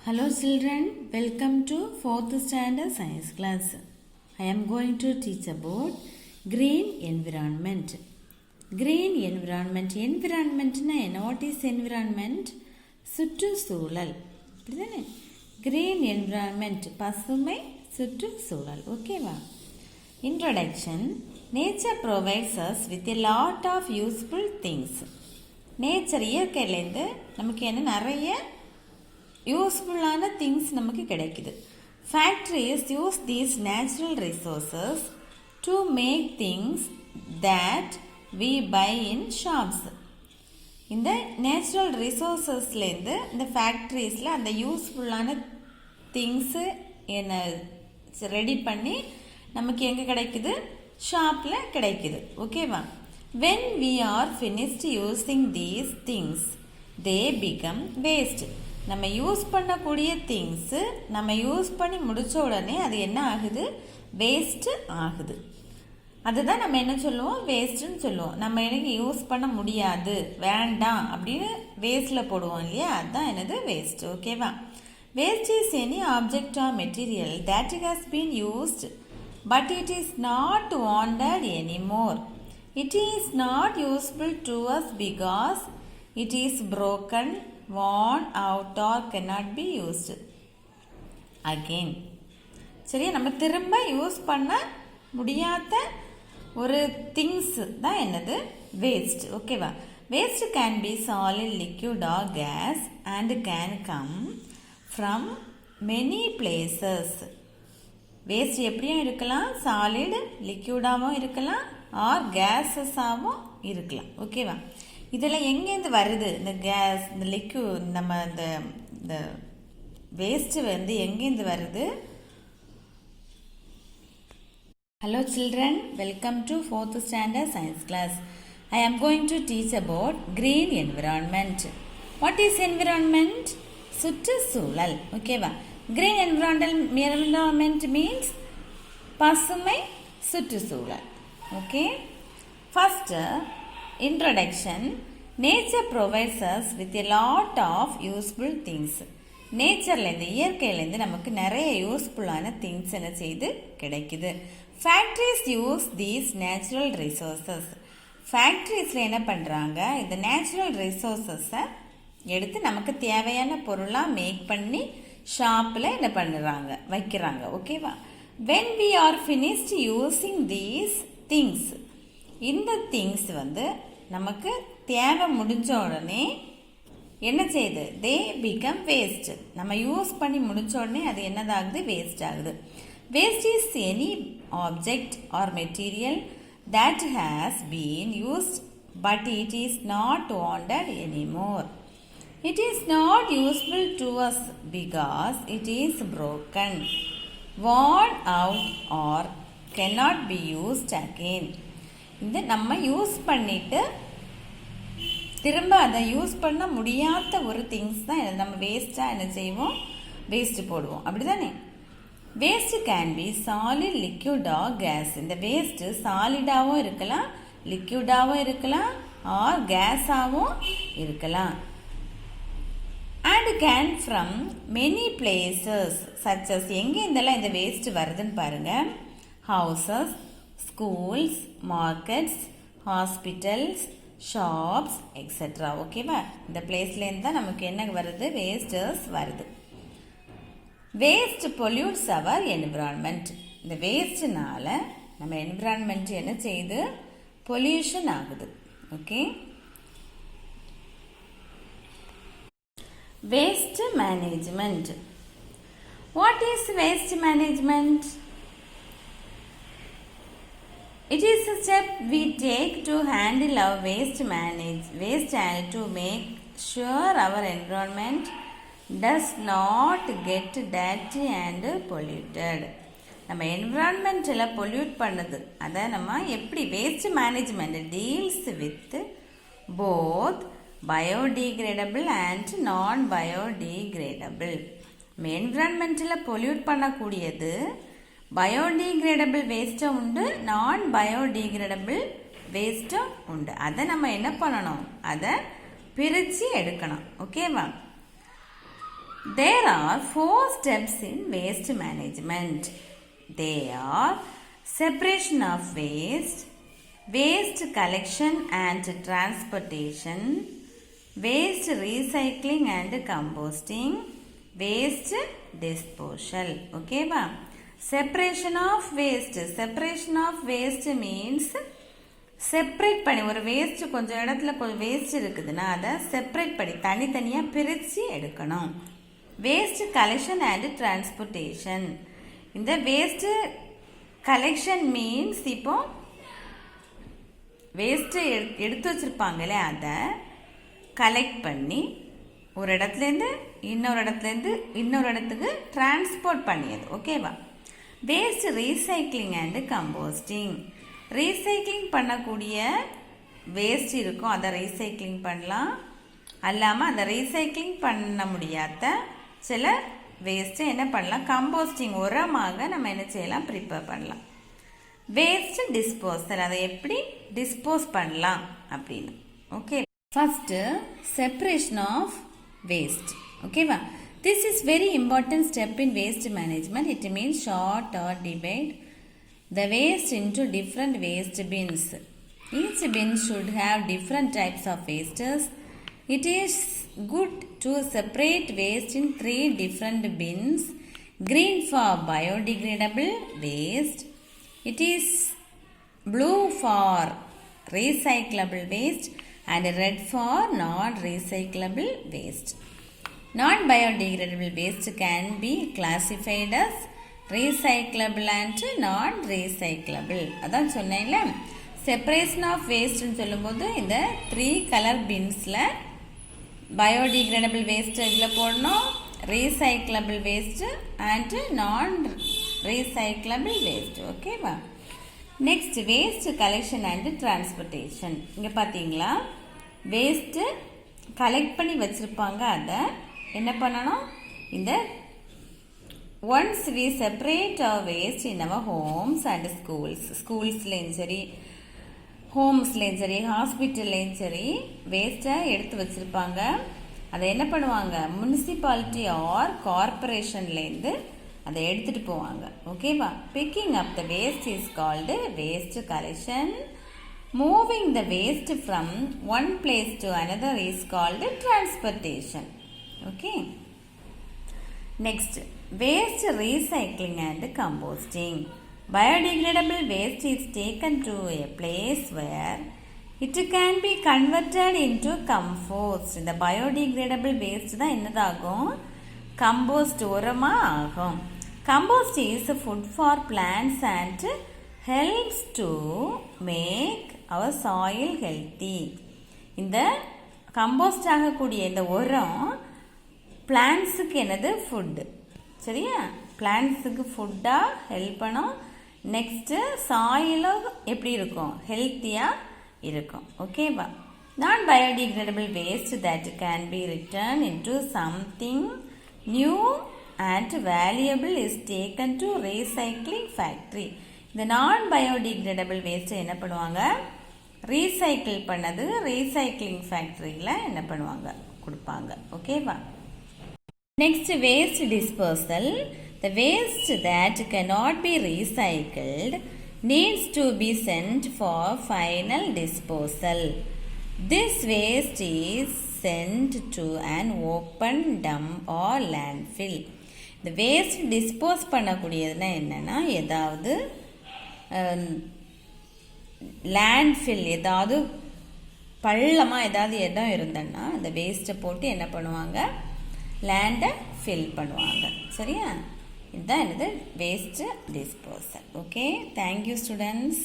Hello children, welcome to 4th standard science class. I am going to teach about green environment. Green environment. Environment na what is environment? சுற்றுச்சூழல். அப்படிதானே? Green environment. பசுமை சுற்றுச்சூழல். ஓகேவா? Introduction. Nature provides us with a lot of useful things. Nature இயற்கையிலேருந்து நமக்கு என்ன நிறைய யூஸ்ஃபுல்லான things நமக்கு கிடைக்குது. Factories use these natural resources to make things that we buy in shops. இந்த நேச்சுரல் ரிசோர்ஸஸ்லேருந்து இந்த ஃபேக்ட்ரிஸில் அந்த யூஸ்ஃபுல்லான திங்ஸு என்ன ரெடி பண்ணி நமக்கு எங்கே கிடைக்குது? ஷாப்பில் கிடைக்குது. ஓகேவா? When we are finished using these things they become waste. நம்ம யூஸ் பண்ணக்கூடிய திங்ஸு நம்ம யூஸ் பண்ணி முடித்த உடனே அது என்ன ஆகுது? வேஸ்ட்டு ஆகுது. அதுதான் நம்ம என்ன சொல்லுவோம்? வேஸ்ட்டுன்னு சொல்லுவோம். நம்ம எனக்கு யூஸ் பண்ண முடியாது, வேண்டாம் அப்படின்னு வேஸ்ட்டில் போடுவோம் இல்லையா? அதுதான் என்னது? வேஸ்ட். ஓகேவா? Waste is any object or material that has been used but it is not wanted anymore. It is not useful to us because it is broken, worn out or cannot be used again. சரியா? நம்ம திரும்ப use பண்ண முடியாத ஒரு things தான் என்னது? Waste. ஓகேவா? Waste can be solid, liquid or gas and can come from many places. Waste எப்படியும் இருக்கலாம், சாலிட் லிக்யூடாகவும் இருக்கலாம், ஆர் கேஸஸாகவும் இருக்கலாம். ஓகேவா? இதெல்லாம் எங்கேருந்து வருது? இந்த கேஸ், இந்த லிக்யூட், நம்ம இந்த வேஸ்ட்டு வந்து எங்கேருந்து வருது? Hello children, welcome to 4th standard science class. I am going to teach about green environment. What is environment? சுற்றுச்சூழல். ஓகேவா? கிரீன் என்விரான்மெண்ட் மீன்ஸ் பசுமை சுற்றுச்சூழல். Okay, first introduction. Nature provides us with a lot of useful things. நேச்சர்லேருந்து, இயற்கையிலேருந்து நமக்கு நிறைய யூஸ்ஃபுல்லான things என்ன செய்து கிடைக்குது. Factories use these natural resources. ஃபேக்ட்ரிஸில் என்ன பண்ணுறாங்க? இந்த நேச்சுரல் ரிசோர்ஸஸை எடுத்து நமக்கு தேவையான பொருளாக மேக் பண்ணி ஷாப்பில் என்ன பண்ணுறாங்க? வைக்கிறாங்க. ஓகேவா? when we are finished using these things, இந்த திங்ஸ் வந்து நமக்கு தேவை முடிஞ்ச உடனே என்ன செய்யுது? They become waste. நம்ம யூஸ் பண்ணி முடிச்ச உடனே அது என்னதாகுது? வேஸ்ட் ஆகுது. Waste is any object or material that has been used but it is not wanted anymore. It is not useful to us because it is broken, worn out or cannot be used again. இந்த நம்ம use பண்ணிட்டு திரும்ப அதை use பண்ண முடியாத ஒரு things தான் நம்ம வேஸ்ட்டாக என்ன செய்வோம்? வேஸ்ட் போடுவோம். அப்படி தானே? Waste can be solid, liquid or gas. இந்த வேஸ்ட்டு சாலிடாகவும் இருக்கலாம், லிக்யூடாகவும் இருக்கலாம், ஆர் கேஸாகவும் இருக்கலாம். And can from many places such as. எங்கே இருந்தெல்லாம் இந்த வேஸ்ட் வருதுன்னு பாருங்கள். Houses, schools, markets, hospitals, shops, etc. ஓகேவா? இந்த பிளேஸ்லேருந்து தான் நமக்கு என்ன வருது? வேஸ்டர்ஸ் வருது. Waste pollutes our environment. இந்த வேஸ்ட்னால நம்ம என்விரான்மெண்ட் என்ன செய்யுது? பொல்யூஷன் ஆகுது. Okay, waste management. What is waste management? It is a step we take to handle our waste and to make sure our environment does not get dirty and polluted. நம்ம என்விரான்மெண்ட்டில் pollute பண்ணுது, அதை நம்ம எப்படி? Waste management deals with both biodegradable and நான் biodegradable. நம்ம என்விரான்மெண்ட்டில் pollute பண்ணக்கூடியது biodegradable வேஸ்ட்டும் உண்டு, நான் பயோடிகிரேடபிள் வேஸ்ட்டும் உண்டு. அதை நம்ம என்ன பண்ணணும்? அதை பிரித்து எடுக்கணும். ஓகேவா? There are 4 steps in waste management. They are separation of waste, waste collection and transportation, waste recycling and composting, waste disposal. Okay ba? Separation of waste. Separation of waste means separate பண்ணி ஒரு waste கொஞ்சம் இடத்துல கொஞ்சம் waste இருக்குதுன்னா அதை separate பண்ணி தனித்தனியாக பிரித்து எடுக்கணும். Waste collection and transportation. இந்த வேஸ்ட்டு கலெக்ஷன் மீன்ஸ் இப்போ வேஸ்ட்டு எடுத்து வச்சுருப்பாங்களே அதை கலெக்ட் பண்ணி ஒரு இடத்துலேருந்து இன்னொரு இடத்துக்கு டிரான்ஸ்போர்ட் பண்ணியது. ஓகேவா? Waste recycling and composting. Recycling பண்ணக்கூடிய வேஸ்ட் இருக்கும், அதை ரீசைக்ளிங் பண்ணலாம். அல்லாமல் அதை ரீசைக்ளிங் பண்ண முடியாத சில வேஸ்ட்டு என்ன பண்ணலாம், கம்போஸ்டிங் உரமாக நம்ம என்ன செய்யலாம், ப்ரிப்பேர் பண்ணலாம். வேஸ்ட் டிஸ்போசல், அதை எப்படி டிஸ்போஸ் பண்ணலாம் அப்படின்னு. Okay, first separation of waste. ஓகேவா? This is very important step in waste management. It means sort or divide the waste into different waste bins. Each bin should have different types of wastes. It is good to separate waste in 3 different bins. Green for biodegradable waste. It is blue for recyclable waste and red for non-recyclable waste. Non-biodegradable waste can be classified as recyclable and நான் recyclable. அதான் சொன்னேன்ல, separation of வேஸ்ட்னு சொல்லும்போது இந்த 3 colour பின்ஸில் biodegradable waste இதில் போடணும், recyclable waste and non recyclable waste. ஓகேவா? Next waste collection and transportation. இங்கே பார்த்தீங்களா, வேஸ்ட்டு கலெக்ட் பண்ணி வச்சுருப்பாங்க, அதை என்ன பண்ணணும், இந்த once we separate our waste in our homes and schools சரி, ஹோம்ஸ்லேயும் சரி, ஹாஸ்பிட்டல்லையும் சரி வேஸ்ட்டை எடுத்து வச்சுருப்பாங்க. அதை என்ன பண்ணுவாங்க, முனிசிபாலிட்டி ஆர் கார்பரேஷன்லேருந்து அதை எடுத்துகிட்டு போவாங்க. ஓகேவா? Picking up the waste is called waste collection. Moving the waste from one place to another is called transportation. Okay, next waste recycling and composting. Biodegradable waste is taken to a place where it can be converted into compost. இந்த biodegradable waste தான் என்னதாகும், compost உரமாக ஆகும். Compost is food for plants and helps to make our soil healthy. இந்த compost ஆகக்கூடிய இந்த உரம் பிளான்ஸுக்கு என்னது, food. சரியா? பிளான்ஸுக்கு ஃபுட்டாக ஹெல்ப் பண்ணும். நெக்ஸ்ட்டு சாயிலும் எப்படி இருக்கும், ஹெல்த்தியாக இருக்கும். ஓகேவா? நான் biodegradable waste that can be return into something new and valuable is taken to recycling factory. இந்த நான் பயோடிகிரேடபிள் வேஸ்ட்டை என்ன பண்ணுவாங்க, ரீசைக்கிள் பண்ணது ரீசைக்ளிங் ஃபேக்ட்ரியில் என்ன பண்ணுவாங்க, கொடுப்பாங்க. ஓகேவா? Next, waste disposal. The waste that cannot be recycled needs to be sent for final disposal. This waste is sent to an open dump or landfill. The waste dispose பண்ணக்கூடியதுன்னா என்னன்னா, ஏதாவது landfill, ஏதாவது பள்ளமாக ஏதாவது இடம் இருந்தன்னா அந்த வேஸ்ட்டை போட்டு என்ன பண்ணுவாங்க, லேண்டை ஃபில் பண்ணுவாங்க. சரியா? இதுதான் என்னது, waste disposal. Okay, thank you students.